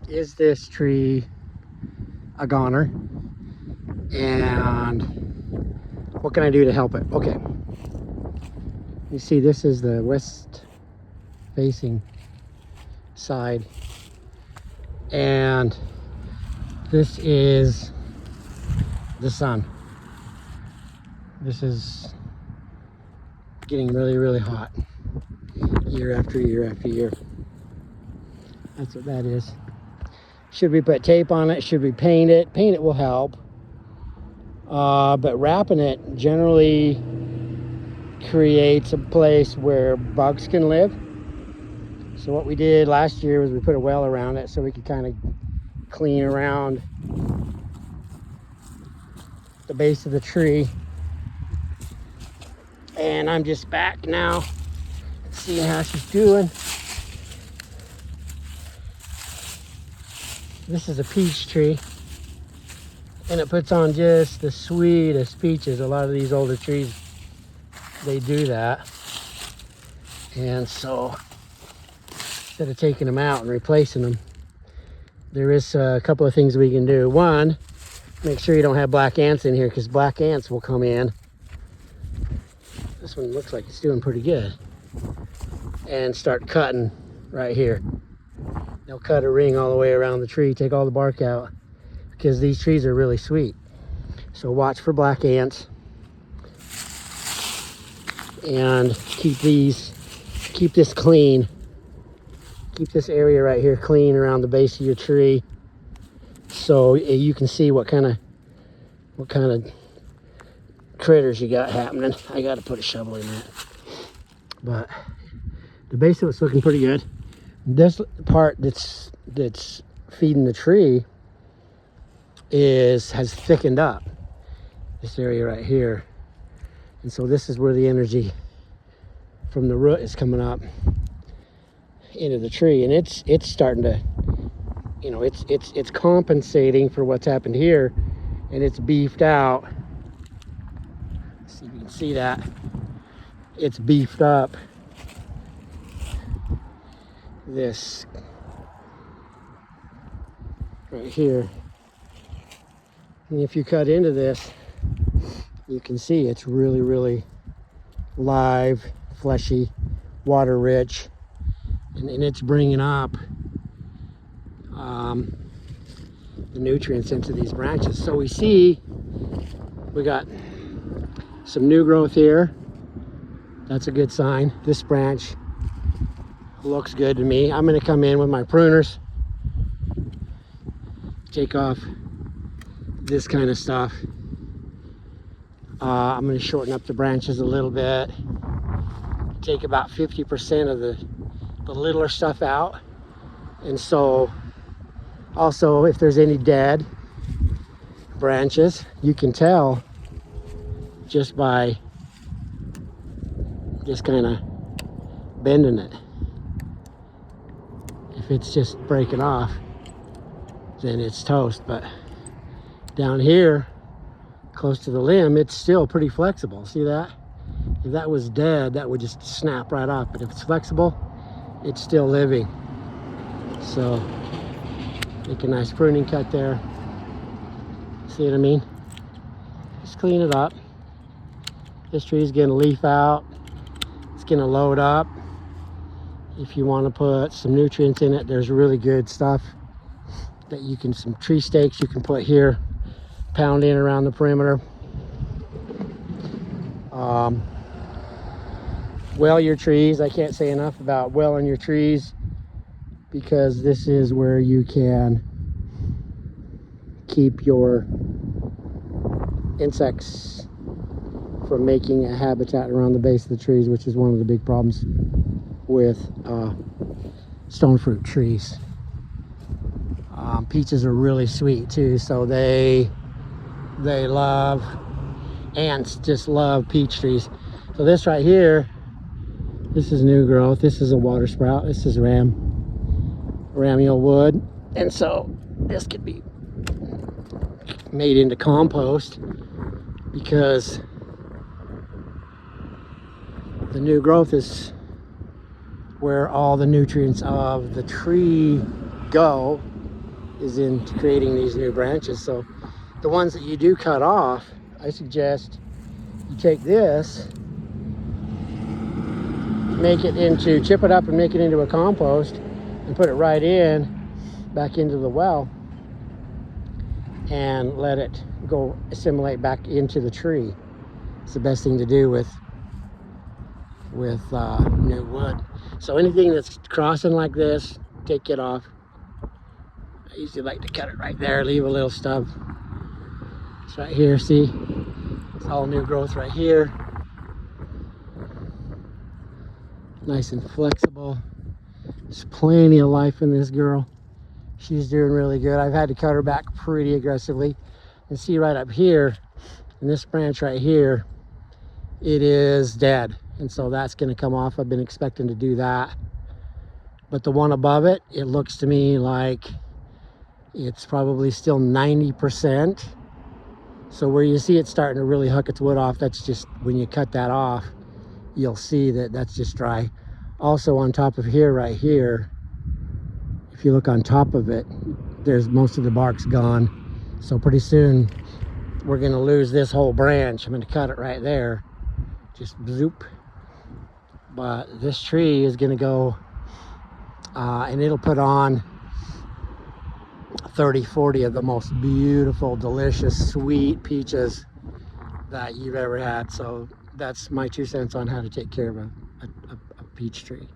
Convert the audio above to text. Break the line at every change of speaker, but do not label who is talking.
is this tree a goner? And what can I do to help it? Okay. You see, this is the west facing side. And this is the sun. This is getting really, really hot year after year after year. That's what that is. Should we put tape on it? Should we paint it? Paint it will help. But wrapping it generally creates a place where bugs can live. So what we did last year was we put a well around it so we could kind of clean around the base of the tree. And I'm just back now, seeing how she's doing. This is a peach tree, and it puts on just the sweetest peaches. A lot of these older trees, they do that. And so instead of taking them out and replacing them, there is a couple of things we can do. One, make sure you don't have black ants in here, because black ants will come in. This one looks like it's doing pretty good. And start cutting right here. They'll cut a ring all the way around the tree, take all the bark out, because these trees are really sweet. So watch for black ants. And keep this clean. Keep this area right here clean around the base of your tree, so you can see what kind of critters you got happening. I got to put a shovel in that. But the base of it's looking pretty good. This part that's feeding the tree has thickened up. This area right here. And so this is where the energy from the root is coming up into the tree, and it's starting to, you know, it's compensating for what's happened here, and it's beefed out. Let's see if you can see that. It's beefed up this right here. And if you cut into this, you can see it's really, really live, fleshy, water rich, and it's bringing up the nutrients into these branches. So we see we got some new growth here. That's a good sign. This branch looks good to me. I'm going to come in with my pruners, take off this kind of stuff. I'm going to shorten up the branches a little bit, take about 50% of the littler stuff out. And so also, if there's any dead branches, you can tell just by just kind of bending it. If it's just breaking off, then it's toast. But down here close to the limb, it's still pretty flexible. See that? If that was dead, that would just snap right off. But if it's flexible, it's still living. So make a nice pruning cut there. See what I mean? Just clean it up. This tree is going to leaf out. It's going to load up. If you want to put some nutrients in it, there's really good stuff that you can, some tree stakes you can put here, pound in around the perimeter. Well your trees. I can't say enough about welling your trees, because this is where you can keep your insects from making a habitat around the base of the trees, which is one of the big problems with stone fruit trees. Peaches are really sweet too, so they love, ants just love peach trees. So this right here, this is new growth. This is a water sprout. This is ramule wood, and so this could be made into compost, because the new growth is where all the nutrients of the tree go, is in creating these new branches. So the ones that you do cut off, I suggest you take this, chip it up and make it into a compost and put it right in, back into the well, and let it go assimilate back into the tree. It's the best thing to do with new wood. So anything that's crossing like this, take it off. I usually like to cut it right there, leave a little stub. It's right here, see? It's all new growth right here. Nice and flexible. There's plenty of life in this girl. She's doing really good. I've had to cut her back pretty aggressively. And see right up here, in this branch right here, it is dead. And so that's gonna come off. I've been expecting to do that. But the one above it, it looks to me like it's probably still 90%. So where you see it starting to really hook its wood off, that's just, when you cut that off, you'll see that that's just dry. Also on top of here, right here, if you look on top of it, there's most of the bark's gone. So pretty soon we're gonna lose this whole branch. I'm gonna cut it right there, just zoop. But this tree is gonna go, and it'll put on 30, 40 of the most beautiful, delicious, sweet peaches that you've ever had. So that's my 2 cents on how to take care of a peach tree.